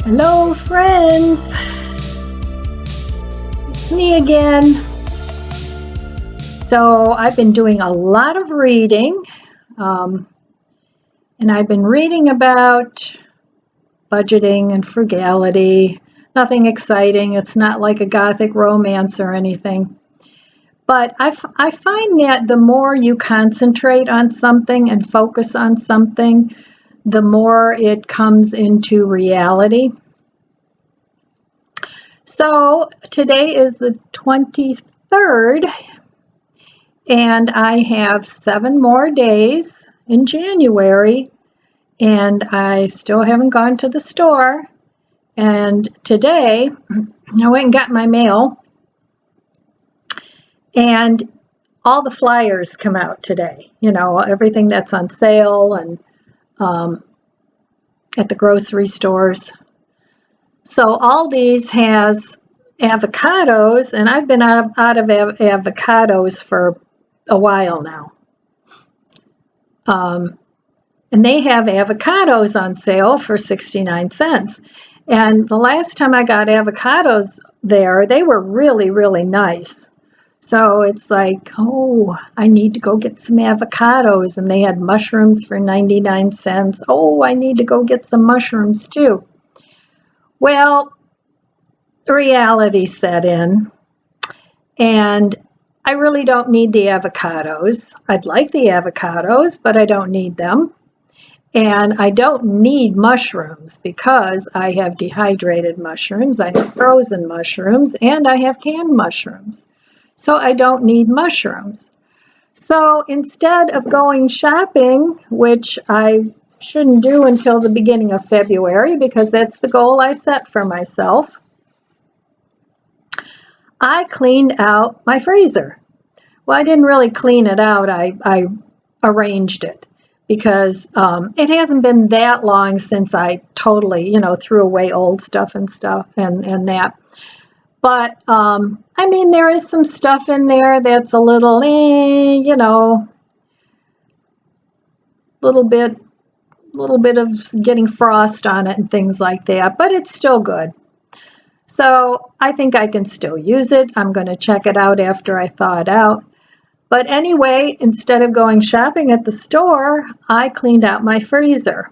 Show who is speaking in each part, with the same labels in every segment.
Speaker 1: Hello friends, it's me again. So I've been doing a lot of reading and I've been reading about budgeting and frugality. Nothing exciting, it's not like a gothic romance or anything. But I find that the more you concentrate on something and focus on something, the more it comes into reality. So today is the 23rd, and I have 7 more days in January, and I still haven't gone to the store. And today, I went and got my mail, and all the flyers come out today. You know, everything that's on sale and at the grocery stores. So Aldi's has avocados, and I've been out of avocados for a while now. And they have avocados on sale for 69 cents. And the last time I got avocados there, they were really, really nice. So it's like, oh, I need to go get some avocados. And they had mushrooms for 99 cents. Oh, I need to go get some mushrooms too. Well, reality set in, and I really don't need the avocados. I'd like the avocados, but I don't need them. And I don't need mushrooms because I have dehydrated mushrooms, I have frozen mushrooms, and I have canned mushrooms. So I don't need mushrooms. So instead of going shopping, which I shouldn't do until the beginning of February because that's the goal I set for myself, I cleaned out my freezer. Well, I didn't really clean it out. I arranged it because it hasn't been that long since I totally, threw away old stuff and that. But, I mean, there is some stuff in there that's a little, little bit of getting frost on it and things like that, but it's still good. So I think I can still use it. I'm going to check it out after I thaw it out. But anyway, instead of going shopping at the store, I cleaned out my freezer.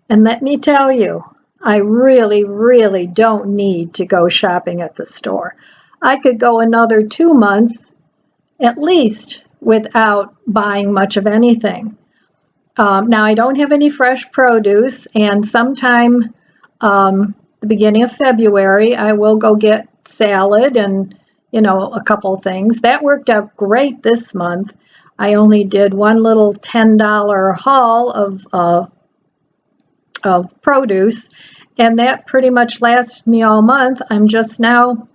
Speaker 1: And let me tell you, I really, really don't need to go shopping at the store. I could go another 2 months at least without buying much of anything. Now, I don't have any fresh produce, and sometime the beginning of February, I will go get salad and, a couple things. That worked out great this month. I only did one little $10 haul of produce, and that pretty much lasted me all month. I'm just now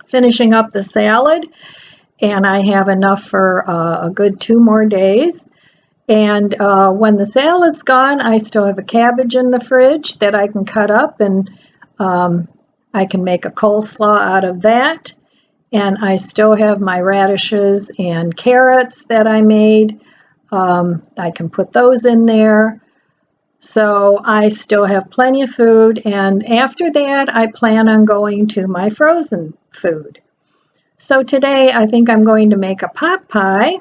Speaker 1: finishing up the salad, and I have enough for a good 2 more days. And when the salad's gone, I still have a cabbage in the fridge that I can cut up, and I can make a coleslaw out of that. And I still have my radishes and carrots that I made. I can put those in there. So I still have plenty of food. And after that, I plan on going to my frozen food. So today, I think I'm going to make a pot pie.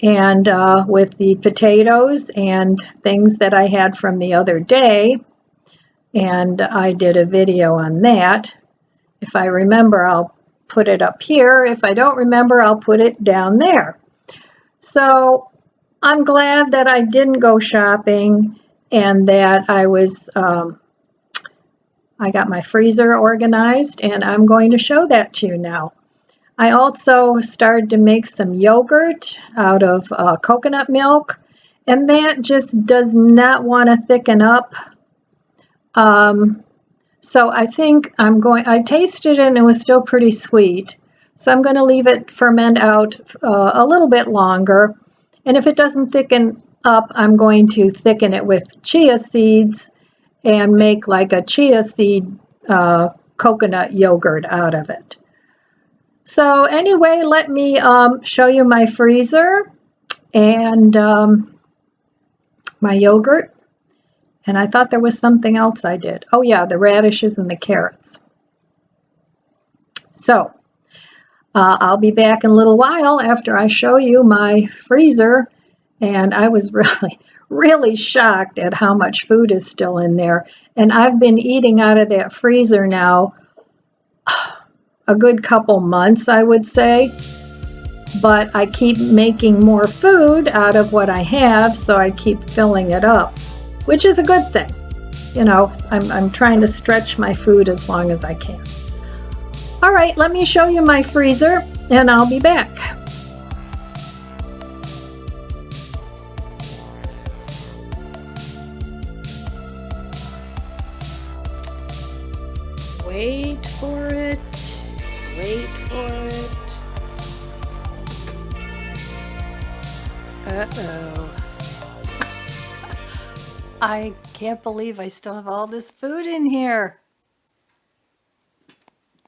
Speaker 1: And with the potatoes and things that I had from the other day, and I did a video on that. If I remember, I'll put it up here. If I don't remember, I'll put it down there. So I'm glad that I didn't go shopping and that I got my freezer organized, and I'm going to show that to you now. I also started to make some yogurt out of coconut milk, and that just does not want to thicken up. So I think I tasted it and it was still pretty sweet. So I'm going to leave it ferment out a little bit longer. And if it doesn't thicken up, I'm going to thicken it with chia seeds and make like a chia seed coconut yogurt out of it. So anyway, let me show you my freezer and my yogurt. And I thought there was something else I did. Oh yeah, the radishes and the carrots. So I'll be back in a little while after I show you my freezer. And I was really shocked at how much food is still in there. And I've been eating out of that freezer now a good couple months, I would say. But I keep making more food out of what I have, so I keep filling it up, which is a good thing. You know, I'm trying to stretch my food as long as I can. All right, let me show you my freezer, and I'll be back.
Speaker 2: Wait for it. Wait for it. Uh-oh. I can't believe I still have all this food in here.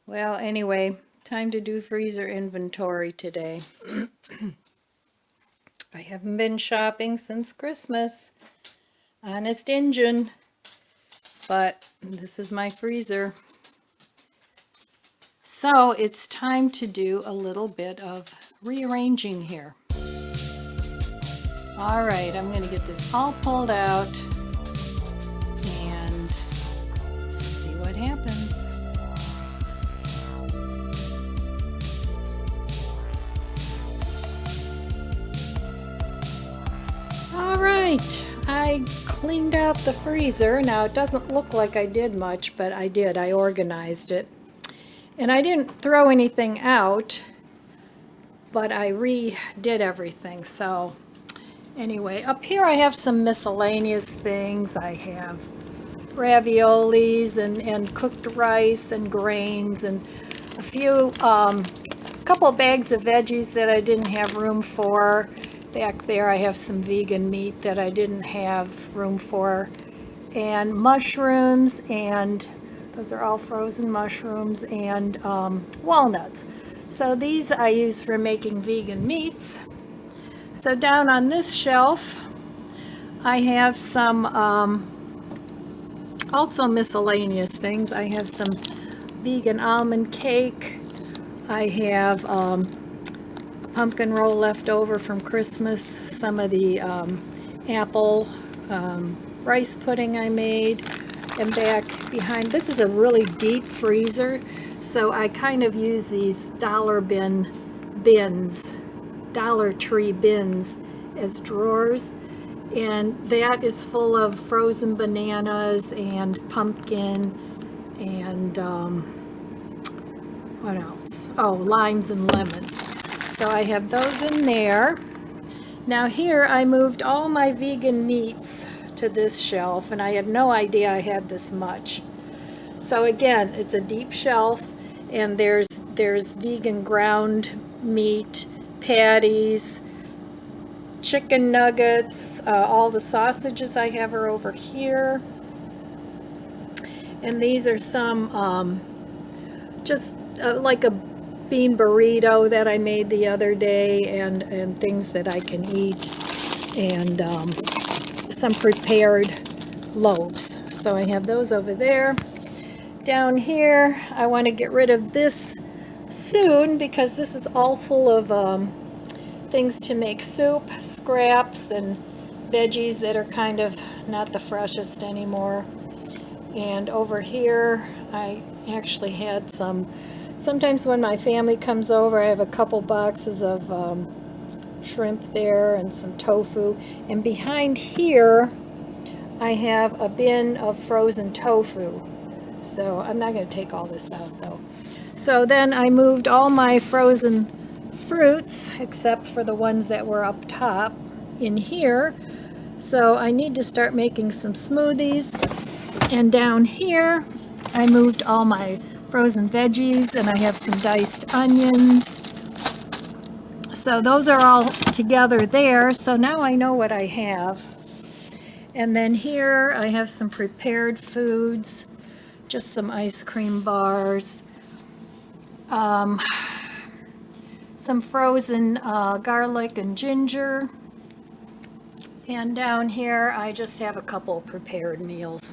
Speaker 2: Well, anyway, time to do freezer inventory today. I haven't been shopping since Christmas. Honest Injun. But this is my freezer. So it's time to do a little bit of rearranging here. All right, I'm going to get this all pulled out and see what happens. All right, I cleaned out the freezer. Now it doesn't look like I did much, but I did. I organized it. And I didn't throw anything out, but I redid everything. So anyway, up here I have some miscellaneous things. I have raviolis and cooked rice and grains and a couple of bags of veggies that I didn't have room for. Back there I have some vegan meat that I didn't have room for, and mushrooms, and those are all frozen mushrooms, and walnuts. So these I use for making vegan meats. So down on this shelf I have some also miscellaneous things. I have some vegan almond cake. I have a pumpkin roll left over from Christmas, some of the apple rice pudding I made, and back behind, this is a really deep freezer, so I kind of use these Dollar Tree bins as drawers, and that is full of frozen bananas and pumpkin and what else? Oh, limes and lemons. So I have those in there. Now here I moved all my vegan meats to this shelf, and I had no idea I had this much. So again, it's a deep shelf, and there's vegan ground meat, patties, chicken nuggets, all the sausages I have are over here. And these are some just like a bean burrito that I made the other day, and things that I can eat, and some prepared loaves. So I have those over there. Down here, I want to get rid of this soon because this is all full of things to make soup, scraps, and veggies that are kind of not the freshest anymore. And over here, I actually had sometimes when my family comes over, I have a couple boxes of shrimp there and some tofu. And behind here, I have a bin of frozen tofu. So I'm not going to take all this out though. So then I moved all my frozen fruits, except for the ones that were up top, in here. So I need to start making some smoothies. And down here, I moved all my frozen veggies, and I have some diced onions. So those are all together there. So now I know what I have. And then here I have some prepared foods, just some ice cream bars, some frozen garlic and ginger, And down here, I just have a couple prepared meals.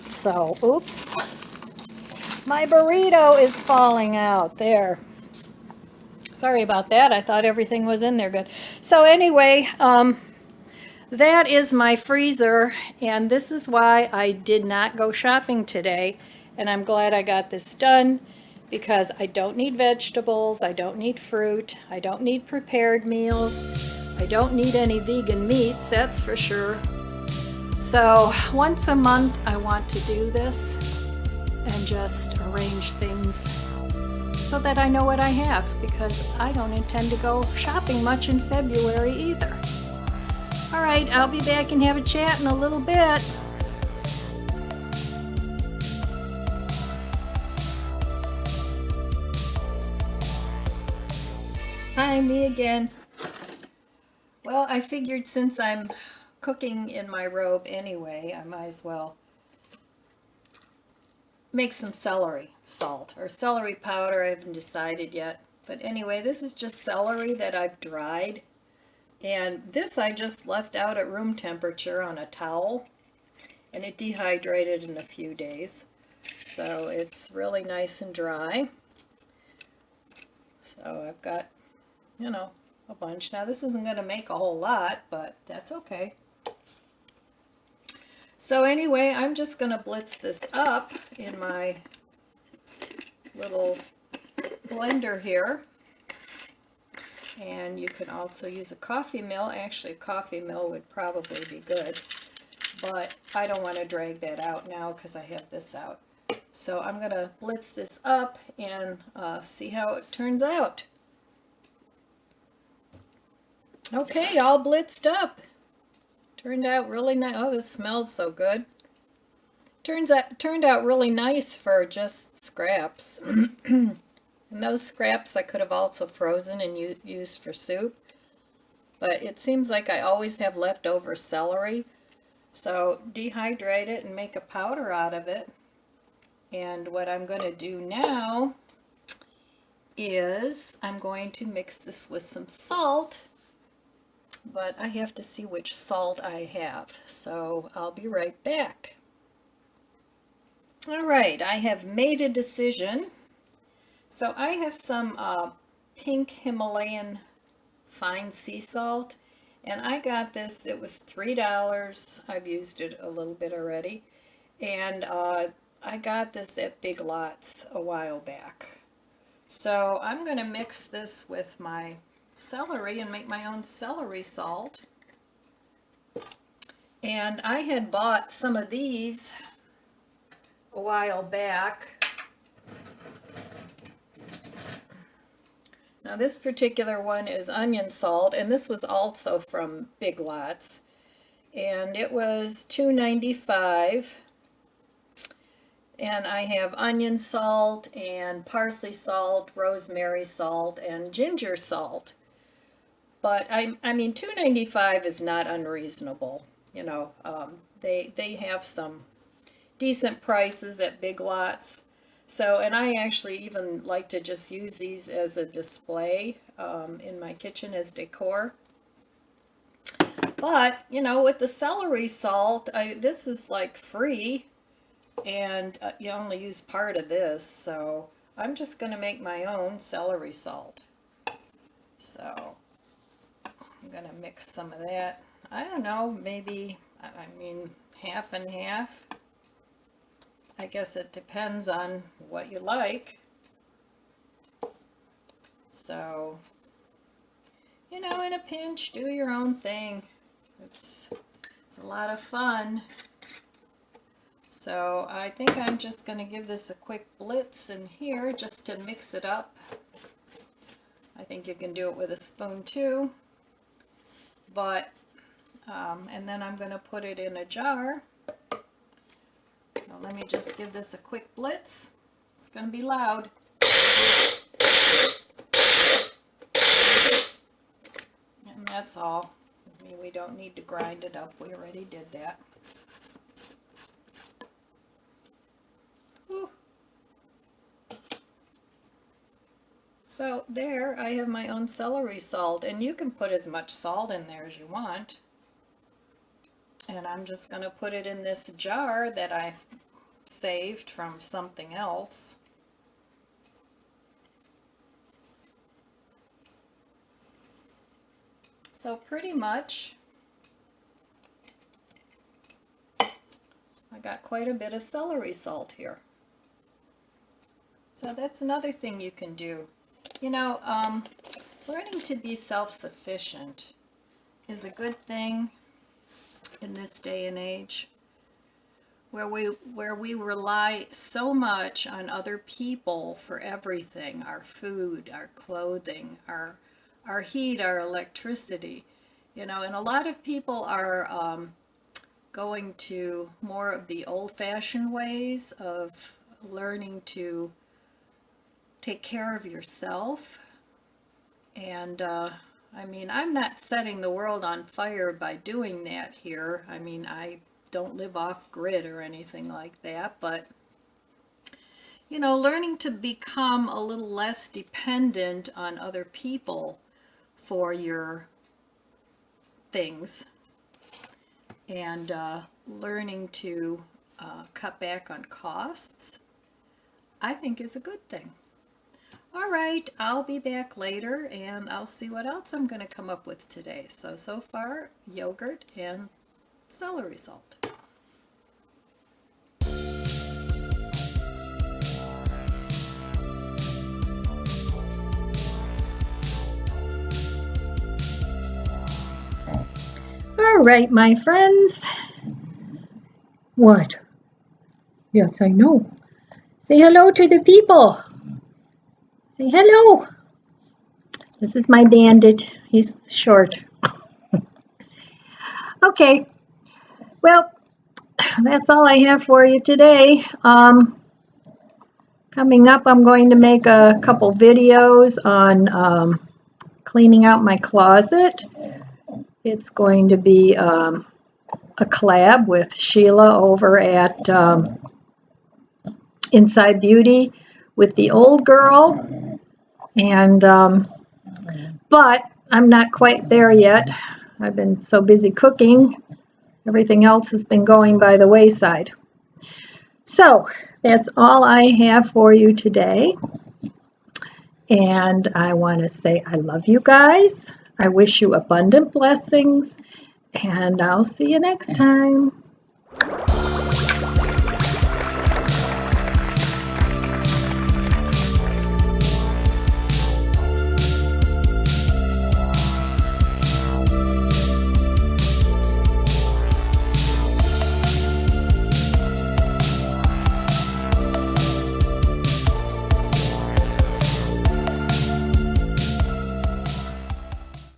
Speaker 2: So, oops, my burrito is falling out there. Sorry about that. I thought everything was in there good. So anyway, that is my freezer, and this is why I did not go shopping today. And I'm glad I got this done because I don't need vegetables, I don't need fruit, I don't need prepared meals, I don't need any vegan meats, that's for sure. So once a month I want to do this and just arrange things so that I know what I have, because I don't intend to go shopping much in February either. All right, I'll be back and have a chat in a little bit. Hi, me again. Well, I figured since I'm cooking in my robe anyway, I might as well make some celery salt or celery powder. I haven't decided yet. But anyway, this is just celery that I've dried. And this I just left out at room temperature on a towel. And it dehydrated in a few days. So it's really nice and dry. So I've got, you know, a bunch. Now this isn't going to make a whole lot, but that's okay. So anyway, I'm just going to blitz this up in my little blender here. And you can also use a coffee mill. Actually, a coffee mill would probably be good. But I don't want to drag that out now because I have this out. So I'm going to blitz this up and see how it turns out. Okay, all blitzed up. Turned out really nice. Oh, this smells so good. Turned out really nice for just scraps. And those scraps I could have also frozen and used for soup. But it seems like I always have leftover celery. So dehydrate it and make a powder out of it. And what I'm going to do now is I'm going to mix this with some salt. But I have to see which salt I have. So I'll be right back. All right, I have made a decision. So I have some pink Himalayan fine sea salt, and I got this, it was $3. I've used it a little bit already, and I got this at Big Lots a while back. So I'm going to mix this with my celery and make my own celery salt. And I had bought some of these a while back. Now this particular one is onion salt, and this was also from Big Lots, and it was $2.95. And I have onion salt and parsley salt, rosemary salt, and ginger salt. But I mean, $2.95 is not unreasonable. You know, they have some decent prices at Big Lots. So, and I actually even like to just use these as a display in my kitchen as decor. But, you know, with the celery salt, this is like free, and you only use part of this. So I'm just going to make my own celery salt. So I'm going to mix some of that. I don't know, maybe, I mean, half and half. I guess it depends on what you like. So, you know, in a pinch, do your own thing. It's a lot of fun. So I think I'm just going to give this a quick blitz in here just to mix it up. I think you can do it with a spoon too. But, and then I'm going to put it in a jar. So let me just give this a quick blitz. It's going to be loud. And that's all. I mean, we don't need to grind it up. We already did that. Whew. So there I have my own celery salt, and you can put as much salt in there as you want. And I'm just going to put it in this jar that I saved from something else. So pretty much I got quite a bit of celery salt here. So that's another thing you can do. You know, learning to be self-sufficient is a good thing in this day and age, where we rely so much on other people for everything, our food, our clothing, our heat, our electricity. You know, and a lot of people are going to more of the old-fashioned ways of learning to take care of yourself. And I mean, I'm not setting the world on fire by doing that here. I mean, I don't live off grid or anything like that, but you know, learning to become a little less dependent on other people for your things, and learning to cut back on costs, I think is a good thing. All right, I'll be back later and I'll see what else I'm going to come up with today. So far, yogurt and celery salt.
Speaker 1: All right, my friends. What? Yes, I know. Say hello to the people. Say hello. This is my bandit. He's short. Okay. Well, that's all I have for you today. Coming up, I'm going to make a couple videos on cleaning out my closet. It's going to be a collab with Sheila over at Inside Beauty with the old girl. And but I'm not quite there yet. I've been so busy cooking. Everything else has been going by the wayside. So that's all I have for you today. And I want to say I love you guys. I wish you abundant blessings. And I'll see you next time.